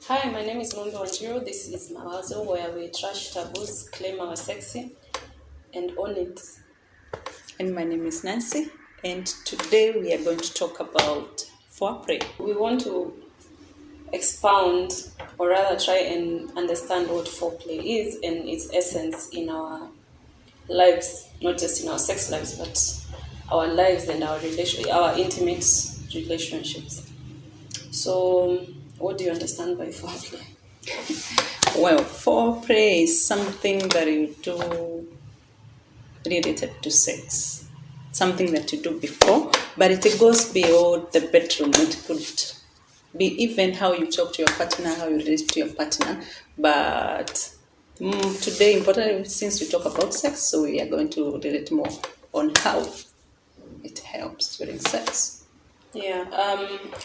Hi, my name is Mondo Wanjiro. This is Mawazo, where we trash taboos, claim our sexy, and own it. And my name is Nancy, and today we are going to talk about foreplay. We want to expound, or rather try and understand what foreplay is and its essence in our lives, not just in our sex lives, but our lives and our intimate relationships. So, what do you understand by foreplay? Well, foreplay is something that you do related to sex, something that you do before, but it goes beyond the bedroom. It could be even how you talk to your partner, how you relate to your partner. But today, importantly, since we talk about sex, so we are going to relate more on how it helps during sex. Yeah,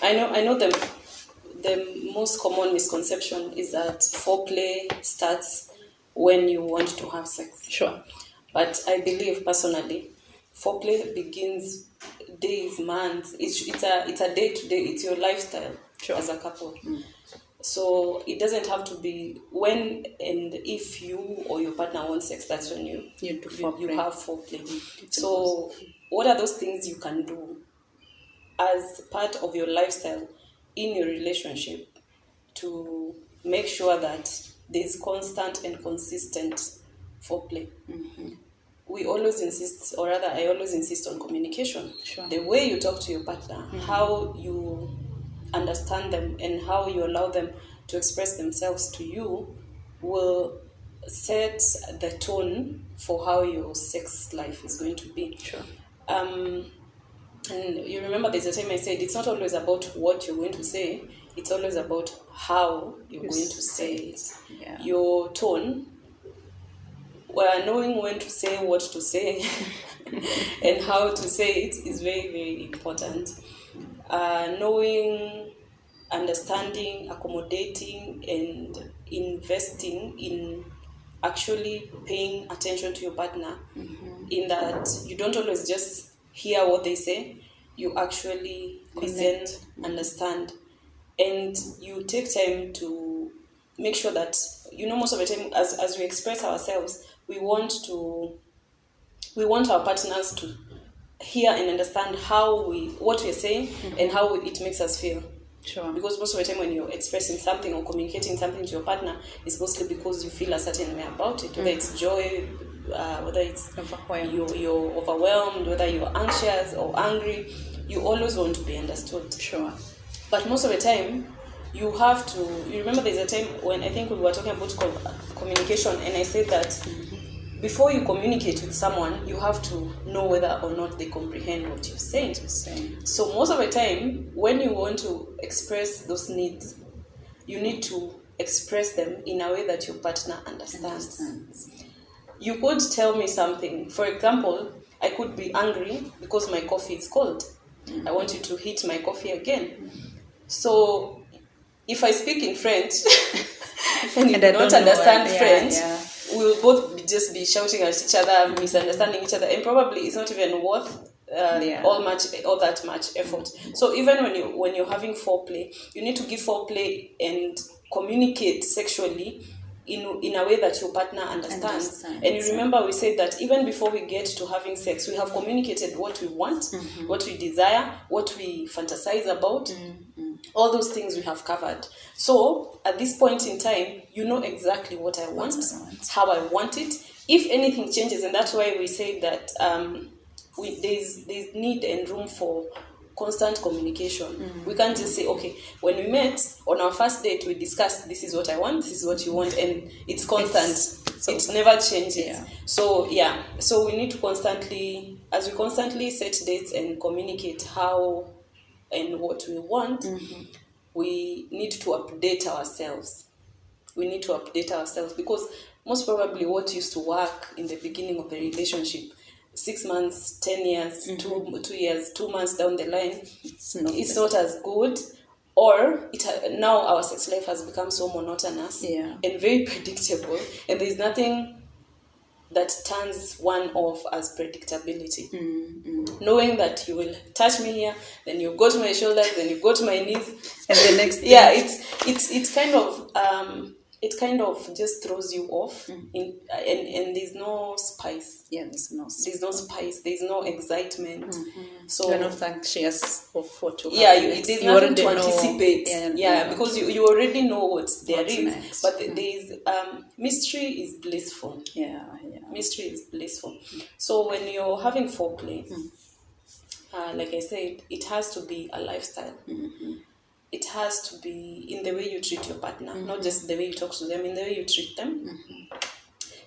I know the most common misconception is that foreplay starts when you want to have sex. Sure. But I believe personally, foreplay begins days, months. It's a day to day. It's your lifestyle as a couple. So it doesn't have to be when and if you or your partner wants sex. That's when you have foreplay. So what are those things you can do as part of your lifestyle in your relationship to make sure that there's constant and consistent foreplay? We always insist, or rather I always insist on communication. Sure. The way you talk to your partner, how you understand them and how you allow them to express themselves to you will set the tone for how your sex life is going to be. Sure. And you remember there's a time I said it's not always about what you're going to say, it's always about how you're going to say it. Yeah. Your tone, well, knowing when to say what to say and how to say it is very, very important. Knowing, understanding, accommodating, and investing in actually paying attention to your partner, in that you don't always just hear what they say, you actually listen, understand, and you take time to make sure that, most of the time as we express ourselves, we want our partners to hear and understand what we're saying and how it makes us feel. Sure. Because most of the time when you're expressing something or communicating something to your partner, it's mostly because you feel a certain way about it, whether it's joy, whether it's you're overwhelmed, whether you're anxious or angry, you always want to be understood. Sure. But most of the time, you have to, you remember there's a time when I think we were talking about communication, and I said that before you communicate with someone, you have to know whether or not they comprehend what you're saying. So most of the time, when you want to express those needs, you need to express them in a way that your partner understands. You could tell me something. For example, I could be angry because my coffee is cold. I want you to heat my coffee again. So if I speak in French and you do not understand French, we'll both just be shouting at each other, misunderstanding each other, and probably it's not even worth all that much effort. So even when you're having foreplay, you need to give foreplay and communicate sexually in a way that your partner understands. And you remember we said that even before we get to having sex, we have communicated what we want, what we desire, what we fantasize about. All those things we have covered. So at this point in time, you know exactly what I want, how I want it. If anything changes, and that's why we say that there's need and room for constant communication. We can't just say, okay, when we met on our first date, we discussed, this is what I want, this is what you want, and it's constant. It never changes. Yeah. So we need to constantly set dates and communicate how and what we want, we need to update ourselves. Because most probably what used to work in the beginning of the relationship, 6 months, 10 years, 2 years, 2 months down the line, it's not as good, or now our sex life has become so monotonous and very predictable, and there's nothing that turns one off as predictability. Knowing that you will touch me here, then you go to my shoulders, then you go to my knees, And the next yeah, it's kind of just throws you off, and there's no spice. Yeah, there's no There's no excitement. So you're not anxious of what to yeah, happen next. there's You nothing already to know. anticipate. Yeah, because you already know what there What's is. next. But there's mystery is blissful. Yeah. Mystery is blissful. So when you're having foreplay, like I said, it has to be a lifestyle. It has to be in the way you treat your partner, not just the way you talk to them, in the way you treat them,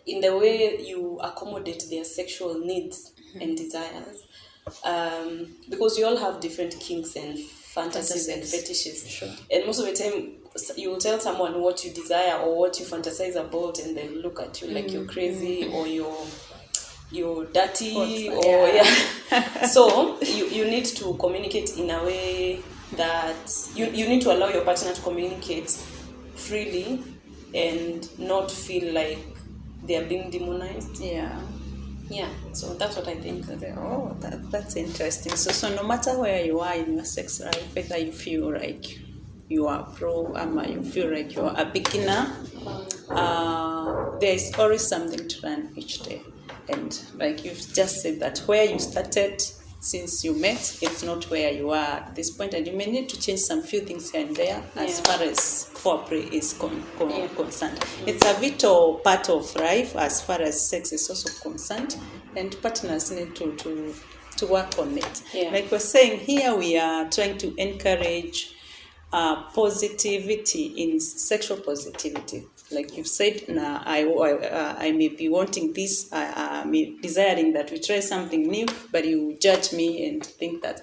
in the way you accommodate their sexual needs and desires. Because you all have different kinks and fantasies and fetishes. Sure. And most of the time, you will tell someone what you desire or what you fantasize about, and they'll look at you like you're crazy or you're dirty So you need to communicate in a way that you need to allow your partner to communicate freely and not feel like they are being demonized. Yeah, so that's what I think. Oh, that's interesting. So no matter where you are in your sex life, whether you feel like you are pro or you feel like you are a beginner, there is always something to learn each day. And like you've just said, that where you started since you met, it's not where you are at this point, and you may need to change some few things here and there as far as foreplay is concerned. It's a vital part of life as far as sex is also concerned, and partners need to work on it. Like we're saying here, we are trying to encourage positivity in sexual positivity. Like you've said, I may be wanting this, I may be desiring that we try something new, but you judge me and think that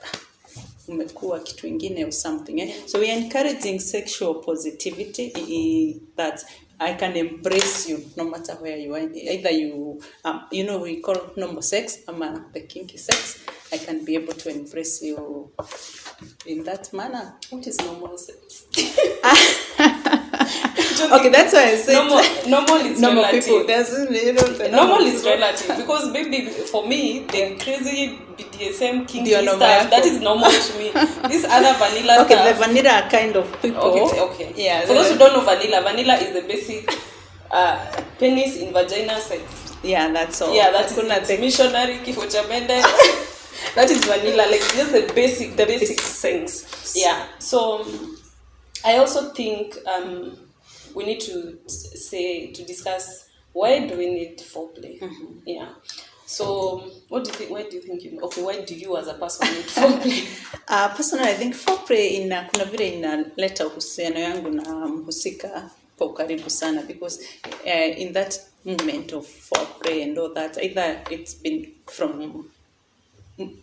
umekuwa kitu ingine or something. So we are encouraging sexual positivity, that I can embrace you no matter where you are. Either you, we call normal sex, the kinky sex. I can be able to embrace you in that manner. What is normal sex? Okay, that's why I said normal is normal relative. People, normal is relative, because maybe for me the crazy BDSM kinky stuff, that is normal to me. This other vanilla stuff. the vanilla kind of people. Okay. Yeah. For those who don't know vanilla is the basic penis in vagina sex. Yeah, that's all. Yeah, that's missionary kifo cha mende. That is vanilla, like just the basic things. Yeah. So I also think we need to discuss, why do we need foreplay? Yeah. So what do you think? Why do you think why do you as a person need foreplay? Personally, I think foreplay kuna vile inaleta uhusiano yangu na mhusika kwa ukaribu sana, because in that moment of foreplay and all that, either it's been from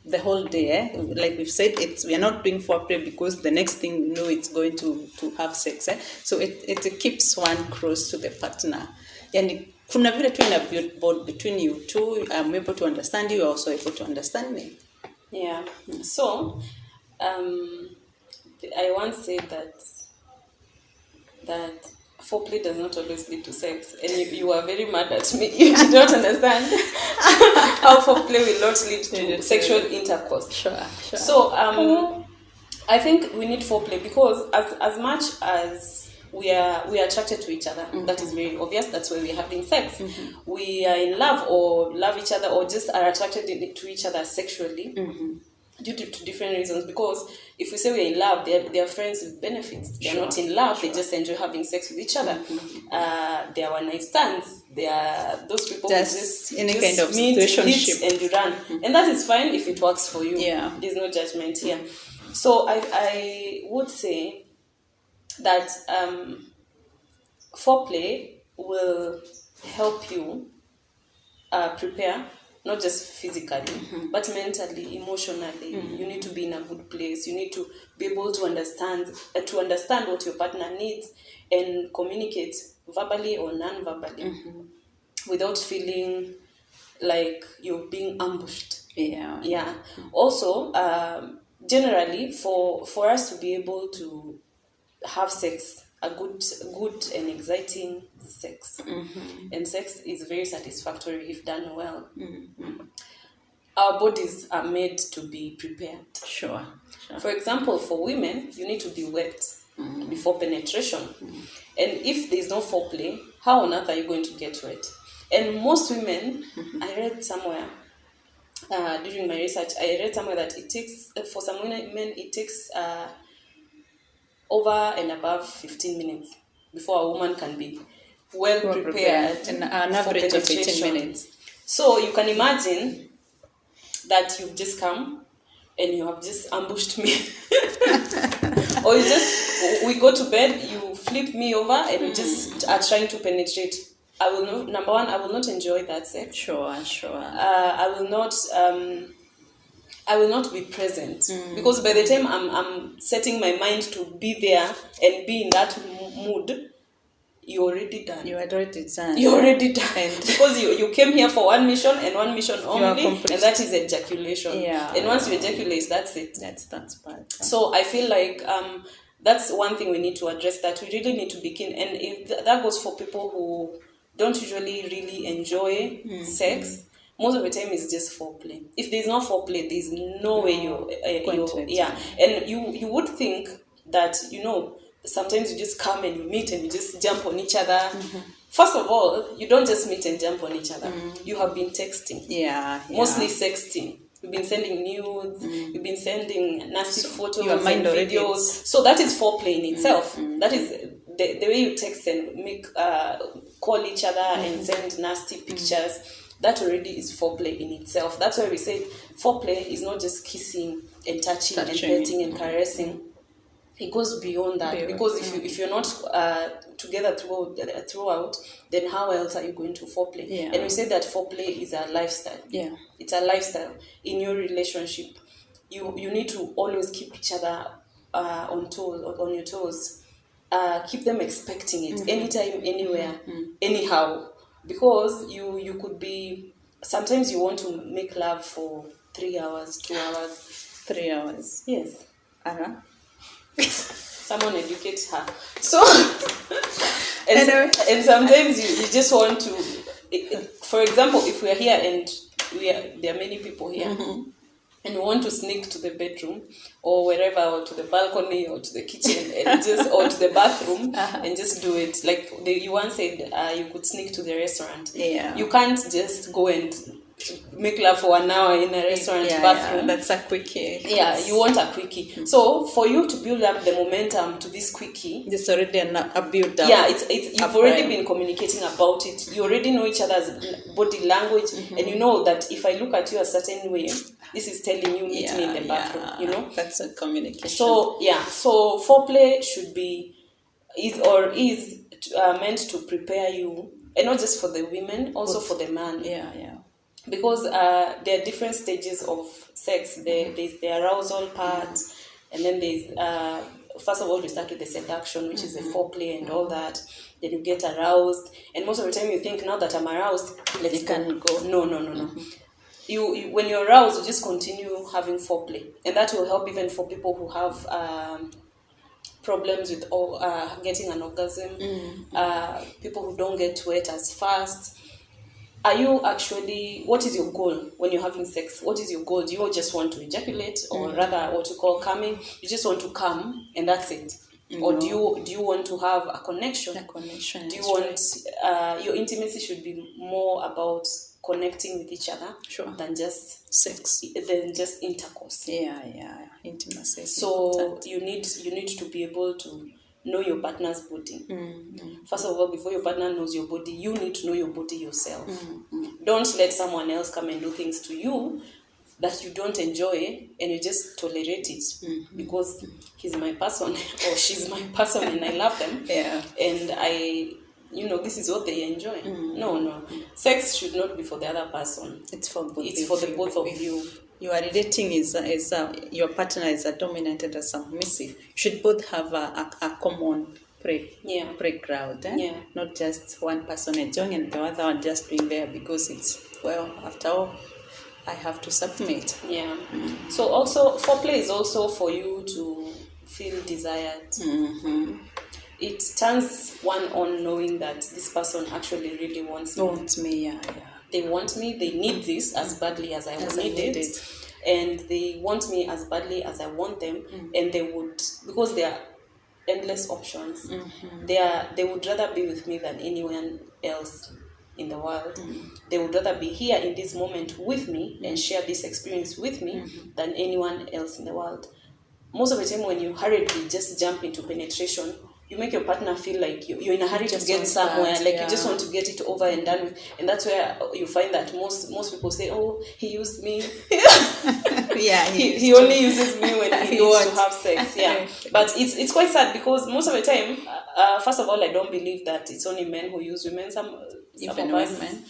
the whole day, like we've said, we are not doing foreplay because the next thing we know it's going to have sex. So it keeps one close to the partner. Yani kuna vile tu ina build bond between you two. I'm able to understand you, also able to understand me. Yeah. So I once said that foreplay does not always lead to sex, and you are very mad at me. You did not understand how foreplay will not lead to sexual intercourse. Sure. So I think we need foreplay because as much as we are attracted to each other, that is very obvious. That's why we're having sex. We are in love or love each other or just are attracted to each other sexually. Due to different reasons, because if we say we're in love, they are friends with benefits. They're not in love, they just enjoy having sex with each other. They are one-night stands. They are those people just who any just kind of meet, situationship, and you run. And that is fine if it works for you. Yeah. There's no judgment here. So I would say that foreplay will help you prepare, not just physically, but mentally, emotionally. You need to be in a good place. You need to be able to understand what your partner needs and communicate verbally or non-verbally without feeling like you're being ambushed. Yeah. Also, generally, for us to be able to have sex a good and exciting sex. And sex is very satisfactory if done well. Our bodies are made to be prepared. Sure. For example, for women, you need to be wet before penetration. And if there's no foreplay, how on earth are you going to get wet? And most women, I read somewhere, during my research, I read somewhere that it takes, for some women, it takes over and above 15 minutes before a woman can be well prepared. An average of 15 minutes. So you can imagine that you've just come and you have just ambushed me. Or we go to bed, you flip me over and you just are trying to penetrate. Number one, I will not enjoy that sex. Sure. I will not be present because by the time I'm setting my mind to be there and be in that mood, you're already done. You're already done. And because you came here for one mission and one mission only, and complete. that is ejaculation. Yeah. And once you ejaculate, that's it. That's bad. So I feel like that's one thing we need to address, that we really need to be keen. And if that goes for people who don't usually really enjoy sex. Most of the time it's just foreplay. If there's no foreplay, there's no way you're and you would think that, sometimes you just come and you meet and you just jump on each other. First of all, you don't just meet and jump on each other. You have been texting. Mostly sexting. You've been sending nudes, you've been sending nasty photos and videos. So that is foreplay in itself. That is the way you text and call each other and send nasty pictures. That already is foreplay in itself. That's why we say foreplay is not just kissing and touching and petting and caressing. It goes beyond that. Because if you're not together throughout, then how else are you going to foreplay? And we say that foreplay is a lifestyle. It's a lifestyle. In your relationship, you need to always keep each other on your toes. Keep them expecting it anytime, anywhere, anyhow. Because you could be, sometimes you want to make love for 3 hours, 2 hours. 3 hours. Yes. Someone educate her. So, and sometimes you just want to, for example, if we are here and there are many people here, and you want to sneak to the bedroom or wherever, or to the balcony or to the kitchen and or to the bathroom and just do it. Like you once said, you could sneak to the restaurant. You can't just go and make love for 1 hour in a restaurant bathroom. That's a quickie. You want a quickie. So for you to build up the momentum to this quickie, there's already a build up. You've already been communicating about it. You already know each other's body language, and you know that if I look at you a certain way, this is telling you meet me in the bathroom. That's a communication. So so foreplay should be is meant to prepare you, and not just for the women, also for the man. Because there are different stages of sex. There's the arousal part, and then there's first of all we start with the seduction, which is the foreplay and all that. Then you get aroused, and most of the time you think, now that I'm aroused, let's go. No. You when you're aroused, you just continue having foreplay, and that will help even for people who have problems with getting an orgasm, people who don't get wet as fast. Are you actually, what is your goal when you're having sex? What is your goal? Do you just want to ejaculate, or rather what you call coming? You just want to come and that's it? Or do you want to have a connection? Do you want your intimacy should be more about connecting with each other than just sex, than just intercourse? Intimacy. So you need to be able to know your partner's body. First of all, before your partner knows your body, you need to know your body yourself. Don't let someone else come and do things to you that you don't enjoy and you just tolerate it because he's my person or she's my person and I love them. And I, this is what they enjoy. No. Sex should not be for the other person. It's for both. It's for the both of you. You are relating is your partner is a dominant and a submissive. You should both have a common playground. Not just one person enjoying and the other one just being there because it's, after all, I have to submit. So also foreplay is also for you to feel desired. it turns one on knowing that this person actually really wants me. Yeah. They want me, they need this as badly as I need it. And they want me as badly as I want them. And they would, because there are endless options, they would rather be with me than anyone else in the world. They would rather be here in this moment with me and share this experience with me than anyone else in the world. Most of the time when you hurriedly just jump into penetration, you make your partner feel like you're in a hurry to get somewhere, you just want to get it over and done with. And that's where you find that most people say, oh, he used me. He only uses me when he needs to have sex. But it's quite sad, because most of the time, first of all, I don't believe that it's only men who use women. Some of us, women.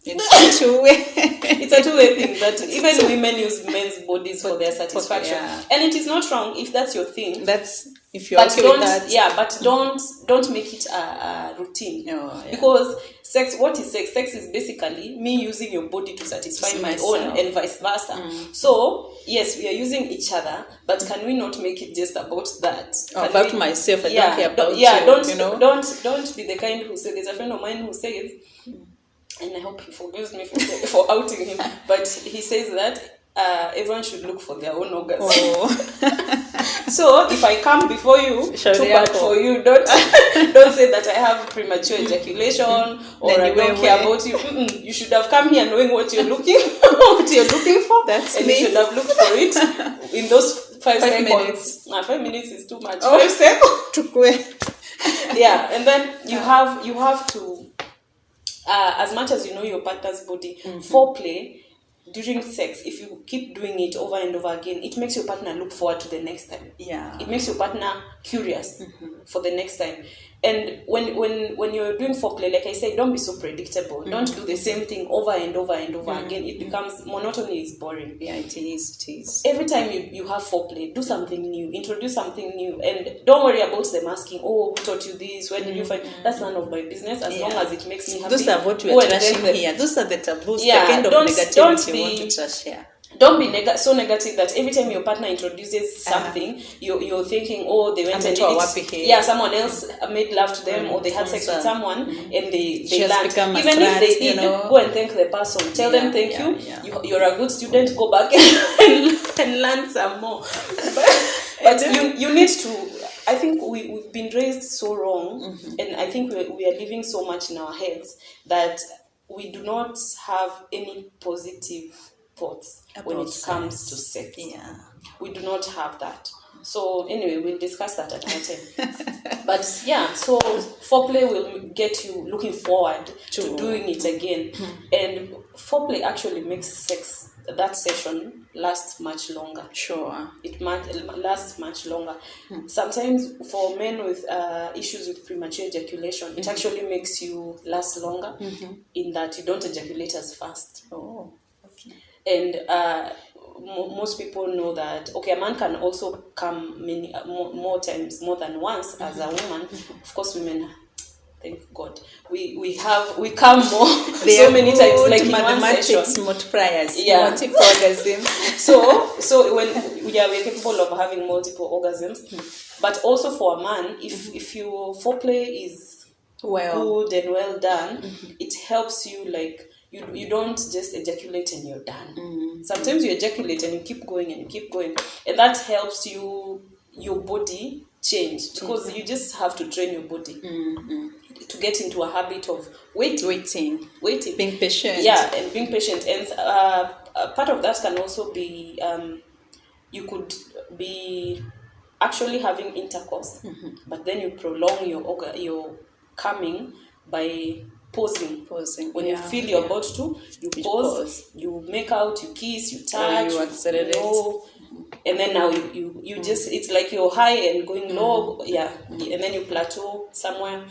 It's a two-way. It's a two-way thing, that even women use men's bodies for their satisfaction. And it is not wrong if that's your thing. That's if you're okay with that. But don't make it a routine. Because sex, what is sex? Sex is basically me using your body to satisfy my own, and vice versa. So yes, we are using each other, but can we not make it just about that? About myself, I don't care about you. Don't be the kind who says. There's a friend of mine who says, and I hope he forgives me for outing him, but he says that everyone should look for their own orgasm. So if I come before you, too bad for you. Don't say that I have premature ejaculation or I don't care about you. You should have come here knowing what you're looking for. That's and me. You should have looked for it in those 5 seconds. Minutes. 5 minutes is too much. 5 seconds. And then you have to, as much as you know your partner's body, foreplay during sex, if you keep doing it over and over again, it makes your partner look forward to the next time. It makes your partner curious for the next time. And when you're doing foreplay, like I said, don't be so predictable. Don't do the same thing over and over and over again. It becomes monotony, is boring. It is. Every time you have foreplay, do something new, introduce something new, and don't worry about them asking, oh, who taught you this? Where did you find? That's none of my business, as long as it makes me happy. Those are what we're trashing here. Those are the taboos, the kind of negativity we want to trash here. Don't be so negative that every time your partner introduces something, you're thinking, oh, they went and did it. Someone else made love to them, or they had sex with someone, and they learned. Even if they did, go and thank the person. Tell them thank you. You're a good student. Go back and learn some more. But you need to. I think we've been raised so wrong, and I think we are living so much in our heads that we do not have any positive thoughts when it comes to sex. We do not have that. So anyway, we'll discuss that at another time. But so foreplay will get you looking forward to doing it again. And foreplay actually makes sex, that session, last much longer. It lasts much longer. Sometimes for men with issues with premature ejaculation, it actually makes you last longer in that you don't ejaculate as fast. And most people know that, a man can also come more times, more than once as a woman. Of course, women, thank God, we come more so many times, like in one session. Multipliers, multiple orgasms. So when we're capable of having multiple orgasms, but also for a man, if your foreplay is good and well done, it helps you like. You don't just ejaculate and you're done. Sometimes you ejaculate and you keep going, and that helps your body change, because you just have to train your body to get into a habit of waiting, being patient. And being patient. And part of that can also be you could be actually having intercourse, but then you prolong your coming by pausing. When you feel you're about to, you pause, you make out, you kiss, you touch, you accelerate. And then now you just, it's like you're high and going low, and then you plateau somewhere.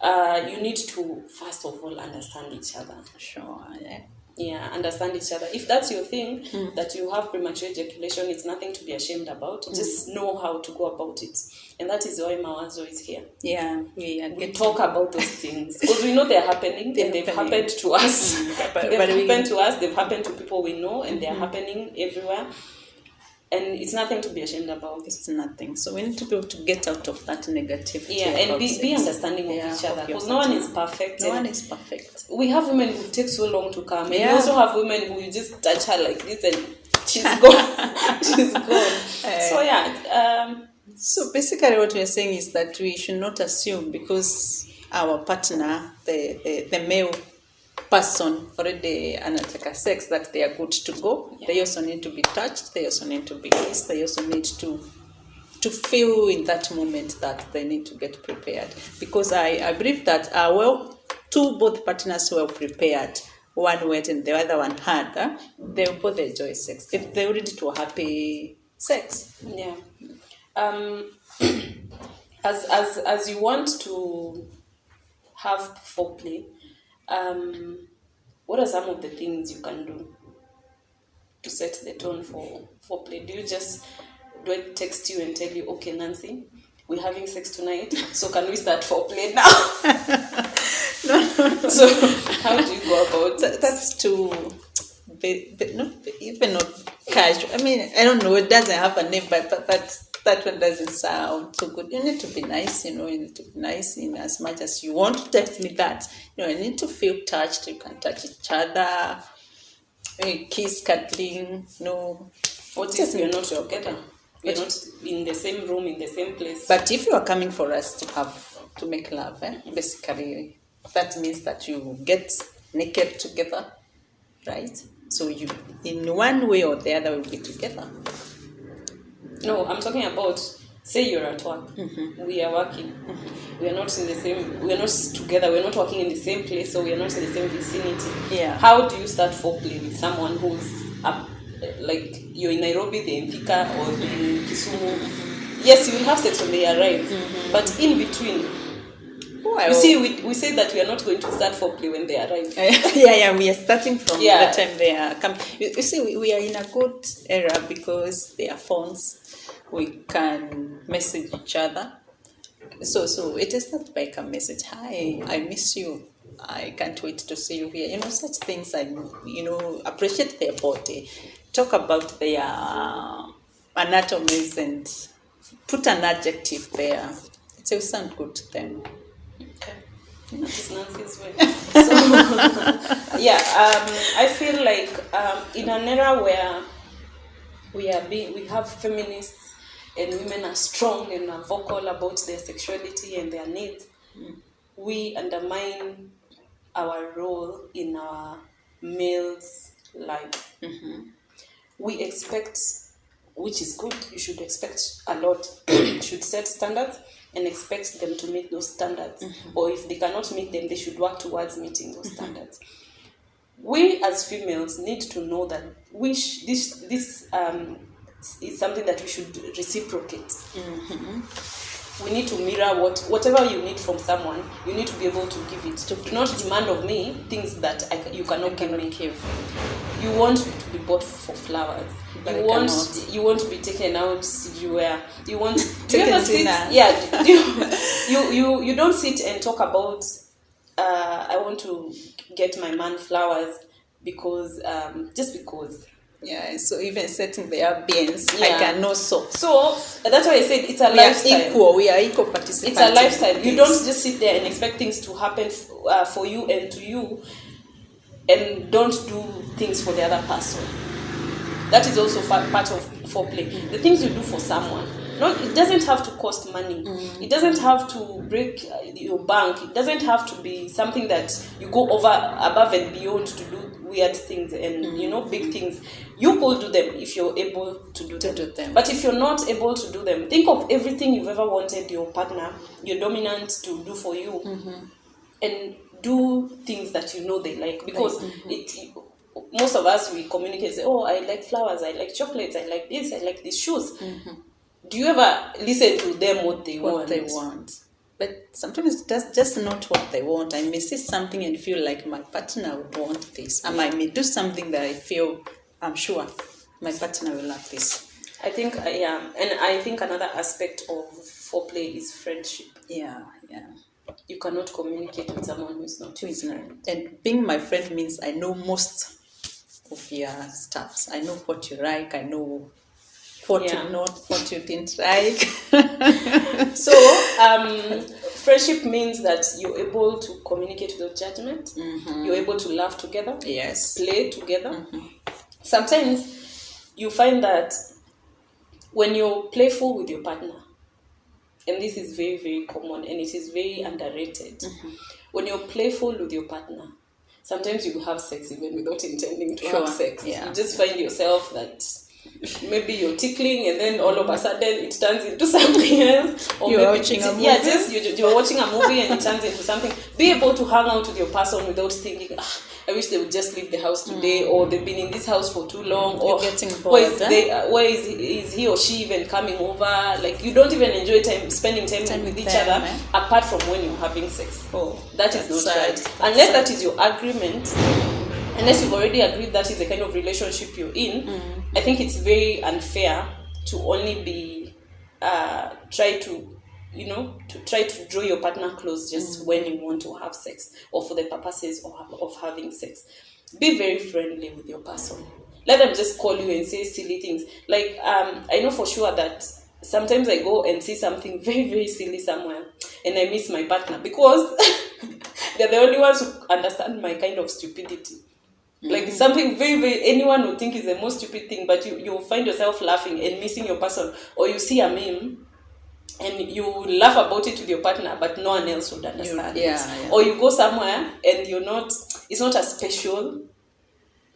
You need to, first of all, understand each other. Understand each other. If that's your thing, that you have premature ejaculation, it's nothing to be ashamed about. Just know how to go about it. And that is why Mawazo is here. We talk about those things. Because we know they're happening, and they've happened to us. They've happened to people we know, and they're happening everywhere. and it's nothing to be ashamed about. It's nothing. So we need to be able to get out of that negativity. Yeah, and be sex. understanding of each other, because no one is perfect. No one is perfect. We have women who take so long to come, and we Yeah. also have women who you just touch her like this and she's gone. She's gone. So yeah. So basically what we're saying is that we should not assume because our partner, the male person already anataka sex, that they are good to go. Yeah. They also need to be touched. They also need to be kissed. They also need to feel in that moment that they need to get prepared. Because I believe that both partners well prepared, one wet and the other one had, they will both enjoy sex if they're ready to a happy sex. Yeah. As you want to have foreplay, what are some of the things you can do to set the tone for foreplay? Do I text you and tell you, okay, Nancy, we're having sex tonight, so can we start foreplay now? No. So how do you go about that? That's too, even not casual. I mean, I don't know, it doesn't have a name, but that one doesn't sound so good. You need to be nice, you need to be nice in as much as you want to text me that. You need to feel touched. You can touch each other, kiss, cuddling, What if we're not together? We're not in the same room, in the same place. But if you are coming for us to make love, basically, that means that you get naked together, right? So you, in one way or the other, will be together. No, I'm talking about, say you're at work, we are working, we are not together, we're not working in the same place, so we are not in the same vicinity. Yeah. How do you start foreplay with someone who's up, like you're in Nairobi, they're in Thika, or in Kisumu? Yes, you will have sex when they arrive, but in between, you see, we say that we are not going to start foreplay when they arrive. Yeah, we are starting from the time they are coming. You see, we are in a good era because there are phones. We can message each other. So it is not like a message, hi, I miss you. I can't wait to see you here. Such things, appreciate their body. Talk about their anatomies and put an adjective there. It will sound good to them. Okay. That is Nancy's way. So, I feel like in an era where we have feminists and women are strong and are vocal about their sexuality and their needs, we undermine our role in our males' life. We expect, which is good, you should expect a lot. You should set standards and expect them to meet those standards. Or if they cannot meet them, they should work towards meeting those standards. We as females need to know that this is something that we should reciprocate. We need to mirror whatever you need from someone. You need to be able to give it. Do not demand of me things that you cannot give me. You want to be bought for flowers. You want to be taken out everywhere. You want do you ever sit? Yeah. You don't sit and talk about. I want to get my man flowers because just because. Yeah, so even setting the ambience, I can know so. So that's why I said it's a lifestyle. We are equal participants. It's a lifestyle. You don't just sit there and expect things to happen for you and to you, and don't do things for the other person. That is also part of foreplay. The things you do for someone. No, it doesn't have to cost money. It doesn't have to break your bank. It doesn't have to be something that you go above and beyond to do weird things and big things. You could do them if you're able to do them. But if you're not able to do them, think of everything you've ever wanted your partner, your dominant, to do for you, and do things that they like. Because most of us, we communicate, say, oh, I like flowers, I like chocolates, I like this, I like these shoes. Do you ever listen to them what they want? But sometimes that's just not what they want. I may see something and feel like my partner would want this. I may do something that I feel, I'm sure my partner will love this. I think, and I think another aspect of foreplay is friendship. Yeah. You cannot communicate with someone who is not your friend. And being my friend means I know most of your stuffs. I know what you like. I know what Yeah. you not, what you didn't like. So, friendship means that you're able to communicate without judgment. You're able to laugh together, Yes. play together. Sometimes you find that when you're playful with your partner, and this is very, very common and it is very underrated, when you're playful with your partner, sometimes you have sex even without intending to have sex. Yeah. You just find yourself that maybe you're tickling and then all of a sudden it turns into something else. Or You're maybe watching a movie. Yeah, just you're watching a movie and it turns into something. Be able to hang out with your person without thinking, I wish they would just leave the house today, or they've been in this house for too long, or You're getting bored, where is he or she even coming over? Like, you don't even enjoy spending time with each other apart from when you're having sex. That is not right. Unless that is your agreement, unless you've already agreed that is the kind of relationship you're in, I think it's very unfair to only be try to draw your partner close just when you want to have sex or for the purposes of having sex. Be very friendly with your person. Let them just call you and say silly things. Like, I know for sure that sometimes I go and see something very, very silly somewhere and I miss my partner because they're the only ones who understand my kind of stupidity. Like, something very, very, anyone would think is the most stupid thing, but you'll find yourself laughing and missing your person. Or you see a meme and you laugh about it with your partner, but no one else would understand it. Yeah. Or you go somewhere and it's not as special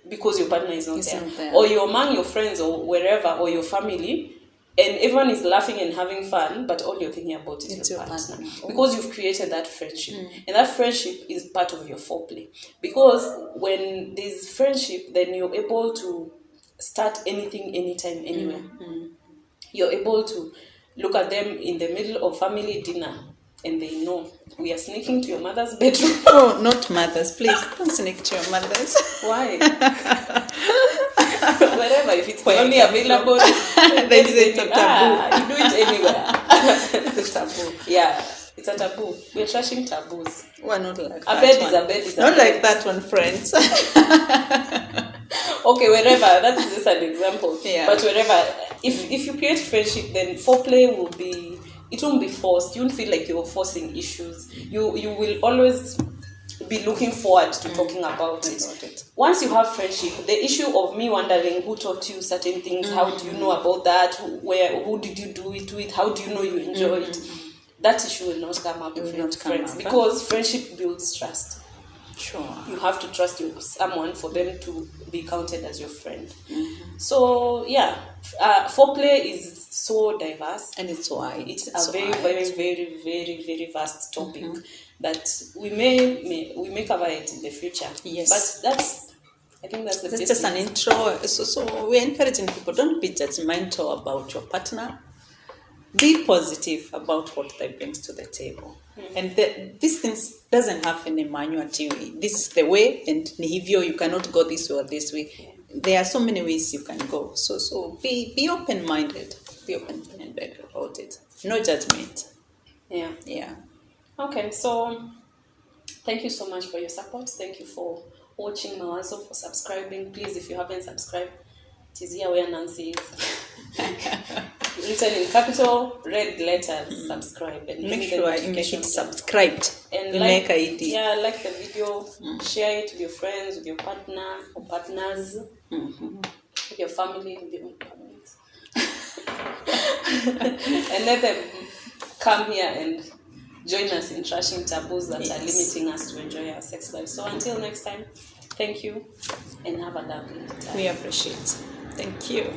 because your partner is not there. Or you're among your friends or wherever, or your family, and everyone is laughing and having fun, but all you're thinking about is your partner. Because you've created that friendship. And that friendship is part of your foreplay. Because when there's friendship, then you're able to start anything, anytime, anywhere. You're able to look at them in the middle of family dinner and they know we are sneaking to your mother's bedroom. Oh, not mothers, please. Don't sneak to your mothers. Why? Wherever, if it's only available, there is a taboo. You do it anywhere. It's a taboo. Yeah, it's a taboo. We're trashing taboos. We're not like a that bed one. Is a bed is a not bed. Like that one, friends. Okay, wherever, that's just an example. Yeah. But wherever, if you create friendship, then foreplay will be, it won't be forced. You won't feel like you're forcing issues. You will always be looking forward to talking about it. Once you have friendship, the issue of me wondering who taught you certain things, how do you know about that, who did you do it with, how do you know you enjoy it, that issue will not come up with friends, because friendship builds trust. Sure. You have to trust someone for them to be counted as your friend. So yeah, foreplay is so diverse and it's wide. It's a very, very, very, very, very vast topic that we may cover it in the future. Yes, but I think that's just an intro. So we're encouraging people, don't be judgmental about your partner. Be positive about what they bring to the table. And these things doesn't have any manual to it. This is the way, and you cannot go this way or this way. There are so many ways you can go. So be open-minded. Be open-minded about it. No judgment. Yeah. Okay, so thank you so much for your support. Thank you for watching Mawazo, for subscribing. Please, if you haven't subscribed, it is here where Nancy is. Written in capital, red letters, subscribe. And make sure you make it subscribed. And like the video, share it with your friends, with your partner or partners, with your family, with your own families. And let them come here and join us in trashing taboos that are limiting us to enjoy our sex life. So until next time, thank you and have a lovely time. We appreciate. Thank you.